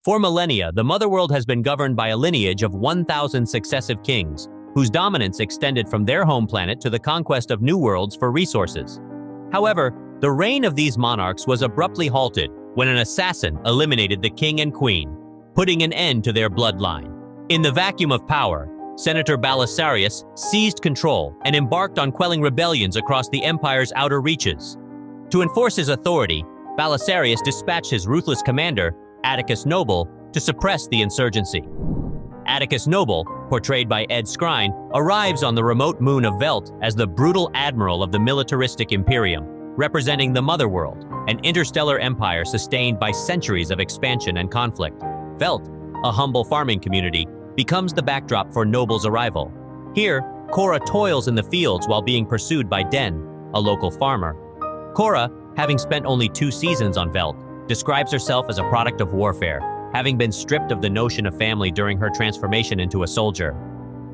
For millennia, the Motherworld has been governed by a lineage of 1,000 successive kings, whose dominance extended from their home planet to the conquest of new worlds for resources. However, the reign of these monarchs was abruptly halted when an assassin eliminated the king and queen, putting an end to their bloodline. In the vacuum of power, Senator Belisarius seized control and embarked on quelling rebellions across the empire's outer reaches. To enforce his authority, Belisarius dispatched his ruthless commander, Atticus Noble, to suppress the insurgency. Atticus Noble, portrayed by Ed Skrein, arrives on the remote moon of Velt as the brutal admiral of the militaristic Imperium, representing the Motherworld, an interstellar empire sustained by centuries of expansion and conflict. Velt, a humble farming community, becomes the backdrop for Noble's arrival. Here, Cora toils in the fields while being pursued by Den, a local farmer. Cora, having spent only 2 seasons on Velt, describes herself as a product of warfare, having been stripped of the notion of family during her transformation into a soldier.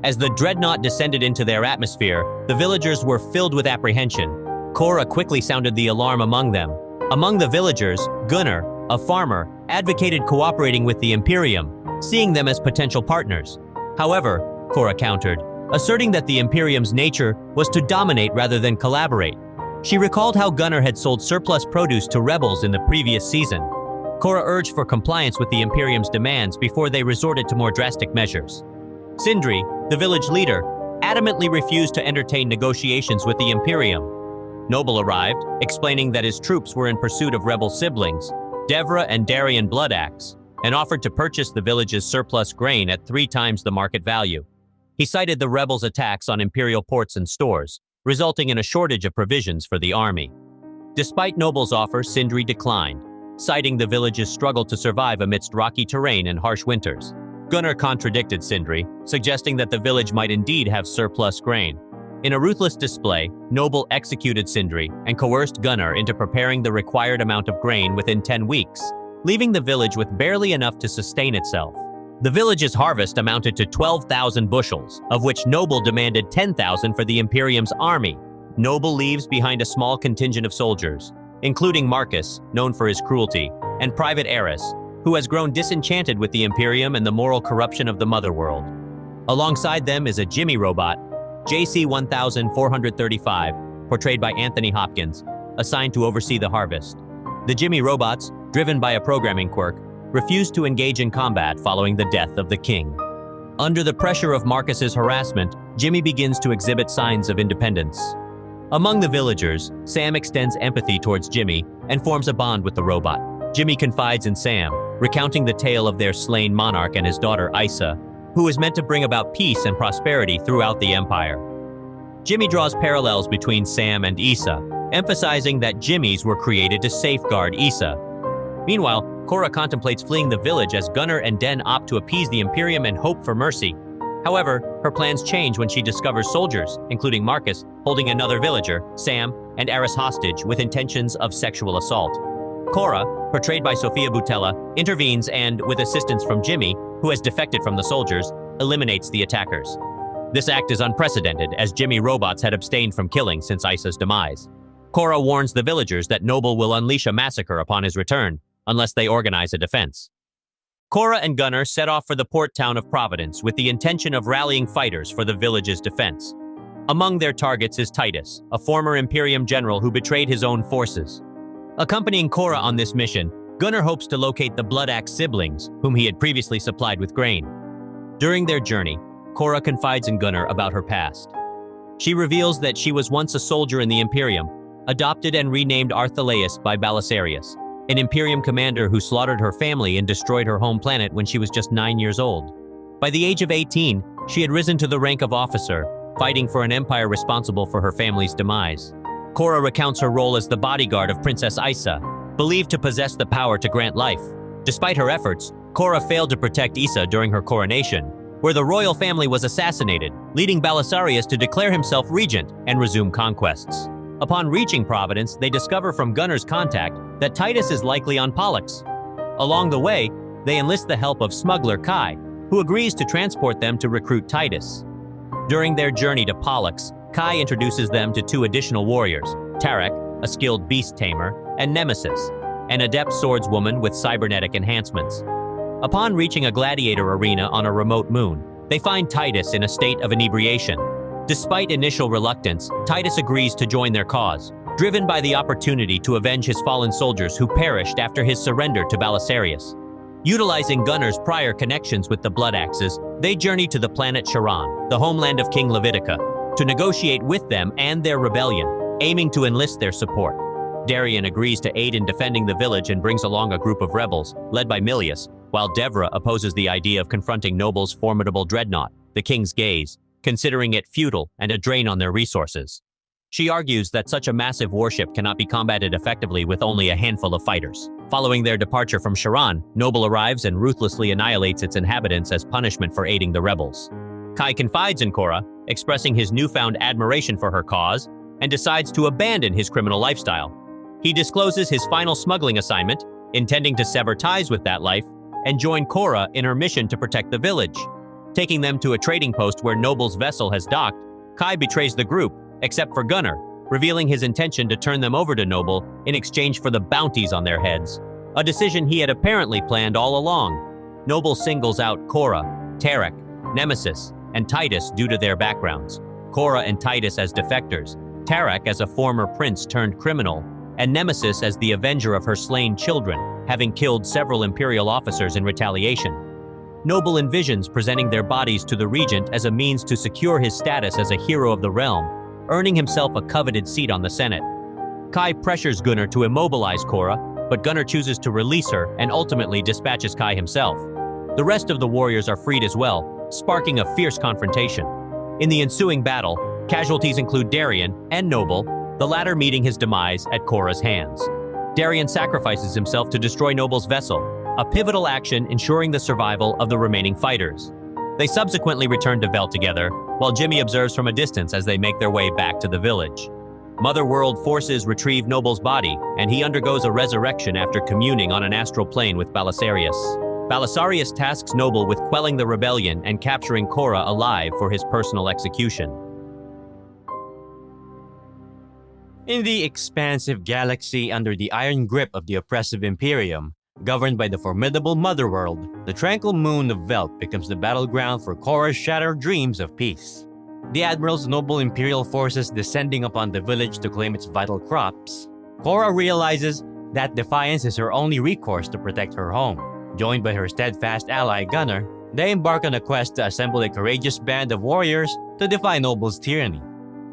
As the dreadnought descended into their atmosphere, the villagers were filled with apprehension. Cora quickly sounded the alarm among them. Among the villagers, Gunnar, a farmer, advocated cooperating with the Imperium, seeing them as potential partners. However, Cora countered, asserting that the Imperium's nature was to dominate rather than collaborate. She recalled how Gunnar had sold surplus produce to rebels in the previous season. Cora urged for compliance with the Imperium's demands before they resorted to more drastic measures. Sindri, the village leader, adamantly refused to entertain negotiations with the Imperium. Noble arrived, explaining that his troops were in pursuit of rebel siblings, Devra and Darien Bloodaxe, and offered to purchase the village's surplus grain at 3 times the market value. He cited the rebels' attacks on Imperial ports and stores, resulting in a shortage of provisions for the army. Despite Noble's offer, Sindri declined, citing the village's struggle to survive amidst rocky terrain and harsh winters. Gunnar contradicted Sindri, suggesting that the village might indeed have surplus grain. In a ruthless display, Noble executed Sindri and coerced Gunnar into preparing the required amount of grain within 10 weeks, leaving the village with barely enough to sustain itself. The village's harvest amounted to 12,000 bushels, of which Noble demanded 10,000 for the Imperium's army. Noble leaves behind a small contingent of soldiers, including Marcus, known for his cruelty, and Private Eris, who has grown disenchanted with the Imperium and the moral corruption of the Motherworld. Alongside them is a Jimmy robot, JC-1435, portrayed by Anthony Hopkins, assigned to oversee the harvest. The Jimmy robots, driven by a programming quirk, refused to engage in combat following the death of the king. Under the pressure of Marcus's harassment, Jimmy begins to exhibit signs of independence. Among the villagers, Sam extends empathy towards Jimmy and forms a bond with the robot. Jimmy confides in Sam, recounting the tale of their slain monarch and his daughter Isa, who is meant to bring about peace and prosperity throughout the empire. Jimmy draws parallels between Sam and Isa, emphasizing that Jimmys were created to safeguard Isa. Meanwhile, Cora contemplates fleeing the village as Gunnar and Den opt to appease the Imperium and hope for mercy. However, her plans change when she discovers soldiers, including Marcus, holding another villager, Sam, and Eris hostage with intentions of sexual assault. Cora, portrayed by Sofia Boutella, intervenes and, with assistance from Jimmy, who has defected from the soldiers, eliminates the attackers. This act is unprecedented, as Jimmy robots had abstained from killing since Isa's demise. Cora warns the villagers that Noble will unleash a massacre upon his return, unless they organize a defense. Cora and Gunnar set off for the port town of Providence with the intention of rallying fighters for the village's defense. Among their targets is Titus, a former Imperium general who betrayed his own forces. Accompanying Cora on this mission, Gunnar hopes to locate the Bloodaxe siblings, whom he had previously supplied with grain. During their journey, Cora confides in Gunnar about her past. She reveals that she was once a soldier in the Imperium, adopted and renamed Arthelaus by Belisarius, an Imperium commander who slaughtered her family and destroyed her home planet when she was just 9 years old. By the age of 18, she had risen to the rank of officer, fighting for an empire responsible for her family's demise. Cora recounts her role as the bodyguard of Princess Isa, believed to possess the power to grant life. Despite her efforts, Cora failed to protect Isa during her coronation, where the royal family was assassinated, leading Belisarius to declare himself regent and resume conquests. Upon reaching Providence, they discover from Gunnar's contact that Titus is likely on Pollux. Along the way, they enlist the help of smuggler Kai, who agrees to transport them to recruit Titus. During their journey to Pollux, Kai introduces them to 2 additional warriors, Tarek, a skilled beast tamer, and Nemesis, an adept swordswoman with cybernetic enhancements. Upon reaching a gladiator arena on a remote moon, they find Titus in a state of inebriation. Despite initial reluctance, Titus agrees to join their cause, driven by the opportunity to avenge his fallen soldiers who perished after his surrender to Belisarius. Utilizing Gunnar's prior connections with the Blood Axes, they journey to the planet Charon, the homeland of King Levitica, to negotiate with them and their rebellion, aiming to enlist their support. Darian agrees to aid in defending the village and brings along a group of rebels, led by Milius, while Devra opposes the idea of confronting Noble's formidable dreadnought, the King's Gaze, considering it futile and a drain on their resources. She argues that such a massive warship cannot be combated effectively with only a handful of fighters. Following their departure from Charon, Noble arrives and ruthlessly annihilates its inhabitants as punishment for aiding the rebels. Kai confides in Korra, expressing his newfound admiration for her cause, and decides to abandon his criminal lifestyle. He discloses his final smuggling assignment, intending to sever ties with that life, and join Korra in her mission to protect the village. Taking them to a trading post where Noble's vessel has docked, Kai betrays the group, except for Gunnar, revealing his intention to turn them over to Noble in exchange for the bounties on their heads, a decision he had apparently planned all along. Noble singles out Korra, Tarek, Nemesis, and Titus due to their backgrounds. Korra and Titus as defectors, Tarek as a former prince turned criminal, and Nemesis as the avenger of her slain children, having killed several Imperial officers in retaliation. Noble envisions presenting their bodies to the Regent as a means to secure his status as a hero of the realm, earning himself a coveted seat on the Senate. Kai pressures Gunnar to immobilize Korra, but Gunnar chooses to release her and ultimately dispatches Kai himself. The rest of the warriors are freed as well, sparking a fierce confrontation. In the ensuing battle, casualties include Darian and Noble, the latter meeting his demise at Korra's hands. Darian sacrifices himself to destroy Noble's vessel, a pivotal action ensuring the survival of the remaining fighters. They subsequently return to Velt together, while Jimmy observes from a distance as they make their way back to the village. Motherworld forces retrieve Noble's body, and he undergoes a resurrection after communing on an astral plane with Belisarius. Belisarius tasks Noble with quelling the rebellion and capturing Korra alive for his personal execution. In the expansive galaxy under the iron grip of the oppressive Imperium, governed by the formidable Motherworld, the tranquil moon of Velt becomes the battleground for Korra's shattered dreams of peace. The Admiral's noble Imperial forces descending upon the village to claim its vital crops, Korra realizes that defiance is her only recourse to protect her home. Joined by her steadfast ally Gunnar, they embark on a quest to assemble a courageous band of warriors to defy Noble's tyranny.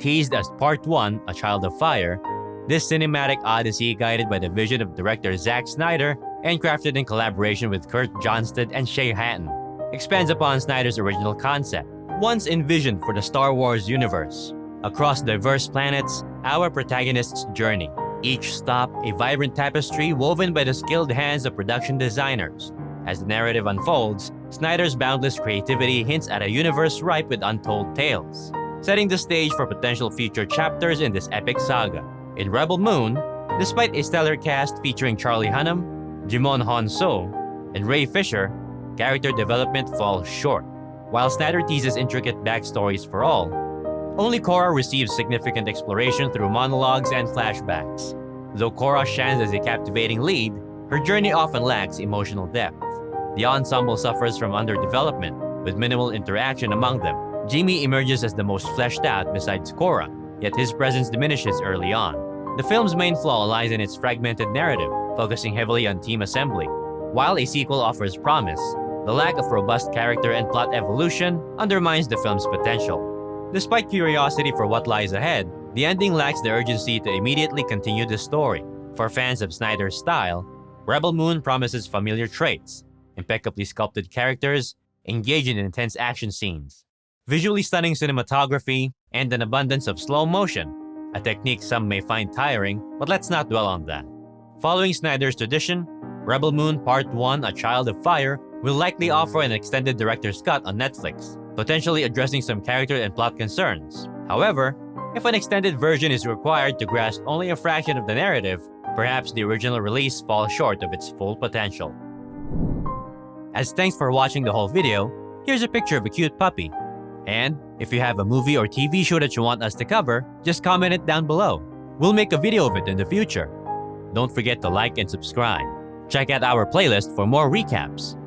Teased as Part 1, A Child of Fire, this cinematic odyssey, guided by the vision of director Zack Snyder and crafted in collaboration with Kurt Johnston and Shay Hatton, expands upon Snyder's original concept, once envisioned for the Star Wars universe. Across diverse planets, our protagonists journey, each stop a vibrant tapestry woven by the skilled hands of production designers. As the narrative unfolds, Snyder's boundless creativity hints at a universe ripe with untold tales, setting the stage for potential future chapters in this epic saga. In Rebel Moon, despite a stellar cast featuring Charlie Hunnam, Jimon Hounsou, and Ray Fisher, character development falls short. While Snyder teases intricate backstories for all, only Korra receives significant exploration through monologues and flashbacks. Though Korra shines as a captivating lead, her journey often lacks emotional depth. The ensemble suffers from underdevelopment, with minimal interaction among them. Jimmy emerges as the most fleshed out besides Korra, yet his presence diminishes early on. The film's main flaw lies in its fragmented narrative, focusing heavily on team assembly. While a sequel offers promise, the lack of robust character and plot evolution undermines the film's potential. Despite curiosity for what lies ahead, the ending lacks the urgency to immediately continue the story. For fans of Snyder's style, Rebel Moon promises familiar traits, impeccably sculpted characters, engaging in intense action scenes, visually stunning cinematography, and an abundance of slow motion, a technique some may find tiring, but let's not dwell on that. Following Snyder's tradition, Rebel Moon Part 1, A Child of Fire, will likely offer an extended director's cut on Netflix, potentially addressing some character and plot concerns. However, if an extended version is required to grasp only a fraction of the narrative, perhaps the original release falls short of its full potential. As thanks for watching the whole video, here's a picture of a cute puppy. And if you have a movie or TV show that you want us to cover, just comment it down below. We'll make a video of it in the future. Don't forget to like and subscribe. Check out our playlist for more recaps.